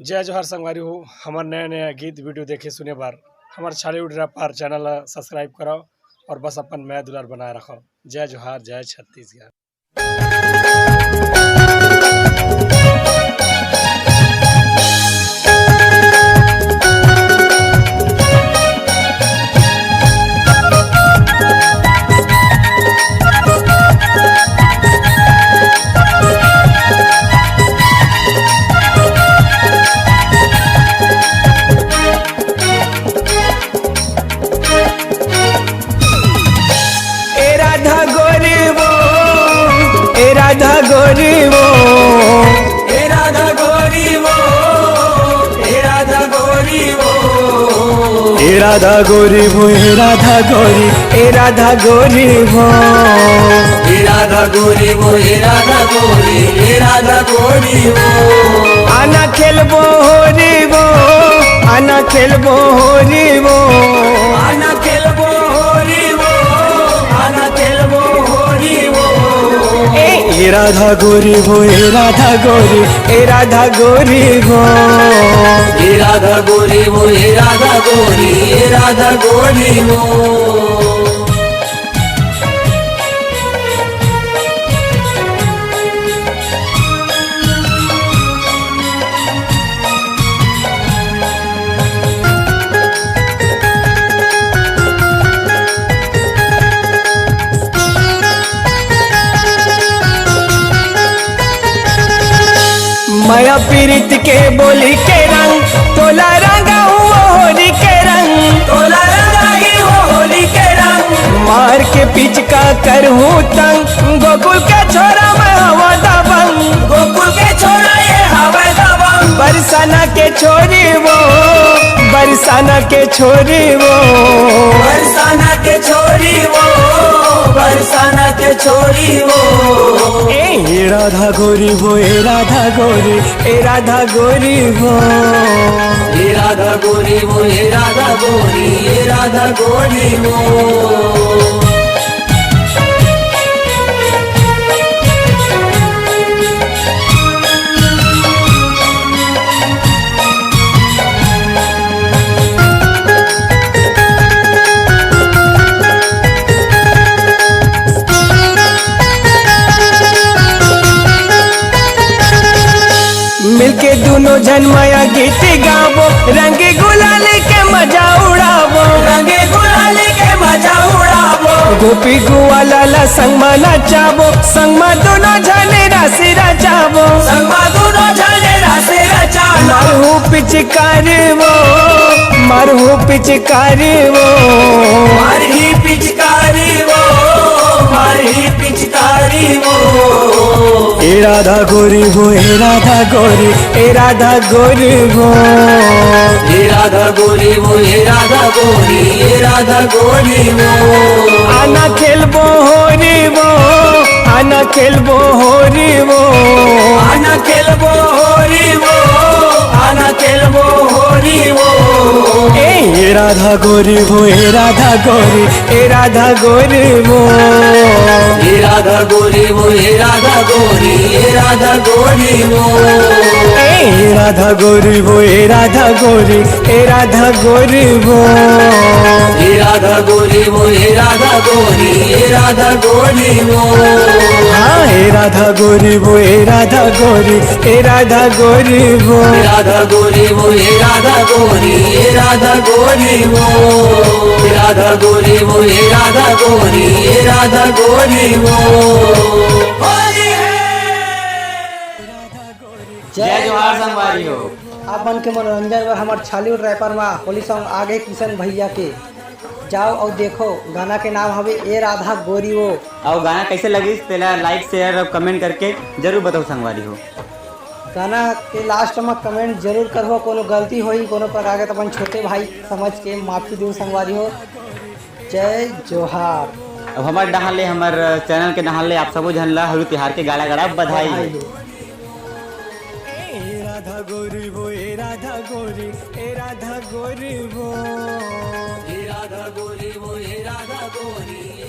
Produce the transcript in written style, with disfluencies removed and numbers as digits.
जय जोहार संगवारी हो। हमार नया नया गीत वीडियो देखे सुने बार हमार छालीवुड रैपर चैनल सब्सक्राइब करो और बस अपन मैं दुलार बनाए रखो। जय जोहार, जय छत्तीसगढ़। राधा गोरी वो, ए राधा गोरी वो, ए राधा गोरी वो, ए राधा गोरी वो, ए राधा गोरी, ए राधा गोरी वो, ए राधा गोरी वो, ए राधा गोरी, ए राधा गोरी वो। आना खेलबो होरी वो, आना खेलबो होरी वो, आना खेलबो होरी वो, आना खेलबो होरी वो। ए राधा गोरी वो, ए राधा गोरी, ए राधा गोरी वो, ए राधा गोरी वो, ए राधा गोरी, ए राधा गोरी वो। माया पीरित के बोली के रंग तोला रंगा हुआ होली के रंग, तोला रंगाई हो होली के रंग। मार के पिचका कर हूँ तंग, गोकुल के छोरा मैं हवा दबंग, गोकुल के छोरा ये हवा दबंग। बरसाना के छोरी वो, बरसाना के छोरी वो, बरसाना के छोरी वो, बरसाना के छोरी वो। ए राधा गोरी वो, ए राधा गोरी, ए राधा गोरी वो, ए राधा गोरी वो, ए राधा गोरी, ए राधा गोरी वो। मिलके दोनों जन माया गीत गावो, रंगे गुलाल के मजा उड़ावो, रंगे गुलाल के मजा उड़ावो। गोपी गुआला संग में नचावो, संग में दोनों जने राशि रचावो, संग में दोनों जने राशि रचावो। मारहू पिचकारी वो, मारहू पिचकारी वो, मारही पिचकारी वो, मारही पिचकारी वो। ए राधा गोरी वो, ए राधा गोरी, ए राधा गोरी वो, ए राधा गोरी वो, ए राधा गोरी, ए राधा गोरी वो। आना खेलबो होरी वो, आना खेलबो होरी वो, आना खेलबो होरी वो, आना खेलबो होरी वो। ए राधा गोरी वो, ए राधा गोरी, ए राधा गोरी वो, ए राधा गोरी वो, ए राधा गोरी, ए राधा गोरी वो। ए राधा गोरी वो, ए राधा गोरी, ए राधा गोरी वो, ए राधा गोरी वो, ए राधा गोरी, ए राधा गोरी वो। हाँ ए राधा गोरी वो, ए राधा गोरी, ए राधा गोरी वो, ए राधा गोरी वो, ए राधा गोरी, ए राधा गोरी वो, ए राधा गोरी वो, ए राधा गोरी, ए राधा गोरी वो। जय जोहार संगवारी हो। आप मन के मनोरंजन बर हमार छालीवुड रैपर में होली सॉन्ग आगे किशन भैया के जाओ और देखो। गाना के नाम हवे ए राधा गोरी वो। और गाना कैसे लगी तेला लाइक शेयर और कमेंट करके जरूर बताओ संगवारी हो। गाना के लास्ट में कमेंट जरूर करहो, कोनो गलती होई कोनो प्रकार के तो अपन छोटे भाई समझ के माफी दो संगवारी हो। जय जोहार। अब हमारे डहाले हमार चैनल के डहाले आप सबो झन ला होली तिहार के गाड़ा गाड़ा बधाई हो। ए राधा गोरी वो, ए राधा गोरी, ए राधा गोरी वो, ए राधा गोरी वो, ए राधा गोरी।